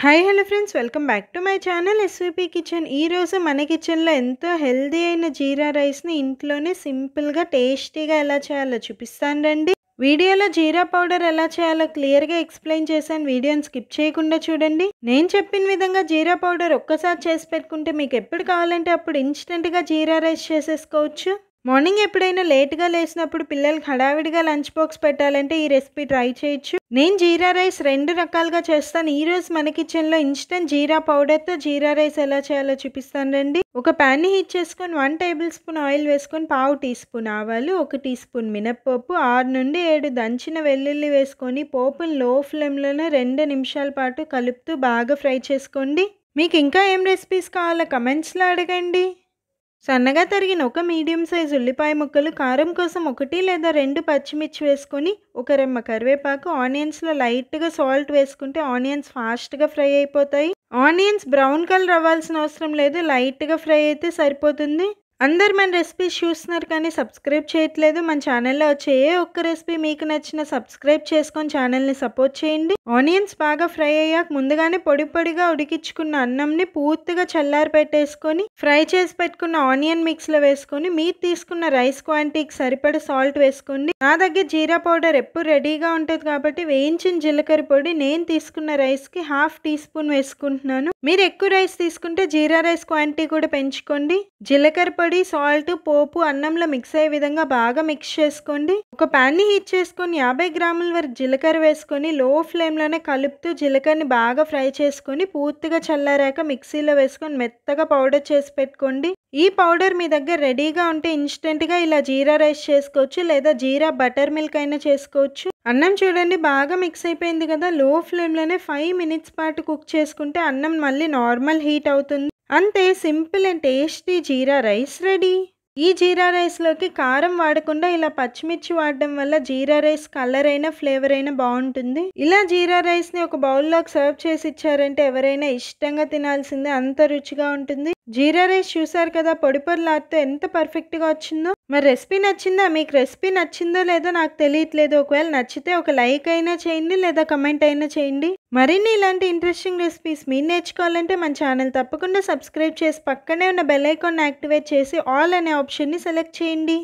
Hi hello friends, welcome back to my channel SVP kitchen. ఈరోజు మన కిచెన్లో ఎంతో హెల్దీ అయిన జీరా రైస్ని ఇంట్లోనే సింపుల్గా టేస్టీగా ఎలా చేయాలో చూపిస్తాను రండి. వీడియోలో జీరా పౌడర్ ఎలా చేయాలో క్లియర్గా ఎక్స్ప్లెయిన్ చేశాను. వీడియోని స్కిప్ చేయకుండా చూడండి. నేను చెప్పిన విధంగా జీరా పౌడర్ ఒక్కసారి చేసి పెట్టుకుంటే మీకు ఎప్పుడు కావాలంటే అప్పుడు ఇన్స్టెంట్గా జీరా రైస్ చేసేసుకోవచ్చు. మార్నింగ్ ఎప్పుడైనా లేట్గా లేసినప్పుడు పిల్లలకి హడావిడిగా లంచ్ బాక్స్ పెట్టాలంటే ఈ రెసిపీ ట్రై చేయొచ్చు. నేను జీరా రైస్ 2 రకాలుగా చేస్తాను. ఈరోజు మన కిచెన్లో ఇన్స్టెంట్ జీరా పౌడర్తో జీరా రైస్ ఎలా చేయాలో చూపిస్తాను రండి. ఒక ప్యాన్ని హీట్ చేసుకొని 1 టేబుల్ స్పూన్ ఆయిల్ వేసుకొని 1/2 టీ స్పూన్ ఆవాలు, 1 టీ స్పూన్ మినప్పప్పు, 6 నుండి 7 దంచిన వెల్లుల్లి వేసుకొని పోపును లో ఫ్లేమ్లోనే 2 నిమిషాల పాటు కలుపుతూ బాగా ఫ్రై చేసుకోండి. మీకు ఇంకా ఏం రెసిపీస్ కావాలో కమెంట్స్లో అడగండి. సన్నగా తరిగిన 1 మీడియం సైజ్ ఉల్లిపాయ ముక్కలు, కారం కోసం 1 లేదా 2 పచ్చిమిర్చి వేసుకొని, 1 రెమ్మ కరివేపాకు, ఆనియన్స్లో లైట్గా సాల్ట్ వేసుకుంటే ఆనియన్స్ ఫాస్ట్గా ఫ్రై అయిపోతాయి. ఆనియన్స్ బ్రౌన్ కలర్ అవ్వాల్సిన అవసరం లేదు, లైట్గా ఫ్రై అయితే సరిపోతుంది. అందరు మన రెసిపీస్ చూస్తున్నారు కానీ సబ్స్క్రైబ్ చేయట్లేదు. మన ఛానల్లో వచ్చే ఏ ఒక్క రెసిపీ మీకు నచ్చిన సబ్స్క్రైబ్ చేసుకొని ఛానల్ని సపోర్ట్ చేయండి. ఆనియన్స్ బాగా ఫ్రై అయ్యాక ముందుగానే పొడి పొడిగా ఉడికించుకున్న అన్నంని పూర్తిగా చల్లారి పెట్టేసుకొని ఫ్రై చేసి పెట్టుకున్న ఆనియన్ మిక్స్లో వేసుకొని మీరు తీసుకున్న రైస్ క్వాంటిటీకి సరిపడ సాల్ట్ వేసుకోండి. నా దగ్గర జీరా పౌడర్ ఎప్పుడు రెడీగా ఉంటుంది కాబట్టి వేయించిన జీలకర్ర పొడి నేను తీసుకున్న రైస్కి 1/2 టీ స్పూన్ వేసుకుంటున్నాను. మీరు ఎక్కువ రైస్ తీసుకుంటే జీరా రైస్ క్వాంటిటీ కూడా పెంచుకోండి. జీలకర్ర పొడి, సాల్ట్, పోపు అన్నంలో మిక్స్ అయ్యే విధంగా బాగా మిక్స్ చేసుకోండి. ఒక ప్యాన్ని హీట్ చేసుకొని 50 గ్రాముల వరకు జీలకర్ర వేసుకొని లో ఫ్లేమ్లోనే కలుపుతూ జీలకర్రని బాగా ఫ్రై చేసుకొని పూర్తిగా చల్లారాక మిక్సీలో వేసుకొని మెత్తగా పౌడర్ చేసి పెట్టుకోండి. ఈ పౌడర్ మీ దగ్గర రెడీగా ఉంటే ఇన్స్టెంట్గా ఇలా జీరా రైస్ చేసుకోవచ్చు, లేదా జీరా బటర్ మిల్క్ అయినా చేసుకోవచ్చు. అన్నం చూడండి బాగా మిక్స్ అయిపోయింది కదా. లో ఫ్లేమ్లోనే 5 మినిట్స్ పాటు కుక్ చేసుకుంటే అన్నం మళ్ళీ నార్మల్ హీట్ అవుతుంది. అంతే, simple and tasty jeera rice ready. ఈ జీరా రైస్లోకి కారం వాడకుండా ఇలా పచ్చిమిర్చి వాడడం వల్ల జీరా రైస్ కలర్ అయినా ఫ్లేవర్ అయినా బాగుంటుంది. ఇలా జీరా రైస్ని ఒక బౌల్లోకి సర్వ్ చేసి ఇచ్చారంటే ఎవరైనా ఇష్టంగా తినాల్సిందే, అంత రుచిగా ఉంటుంది. జీరా రైస్ చూసారు కదా, పొడి పొడిలాడుతూ ఎంత పర్ఫెక్ట్గా వచ్చిందో. మరి రెసిపీ నచ్చిందా? మీకు రెసిపీ నచ్చిందో లేదో నాకు తెలియట్లేదు. ఒకవేళ నచ్చితే ఒక లైక్ అయినా చేయండి, లేదా కమెంట్ అయినా చేయండి. మరిన్ని ఇలాంటి ఇంట్రెస్టింగ్ రెసిపీస్ మీరు నేర్చుకోవాలంటే మన ఛానల్ తప్పకుండా సబ్స్క్రైబ్ చేసి పక్కనే ఉన్న బెల్ ఐకాన్ యాక్టివేట్ చేసి ఆల్ అనే ఆప్షన్ని సెలెక్ట్ చేయండి.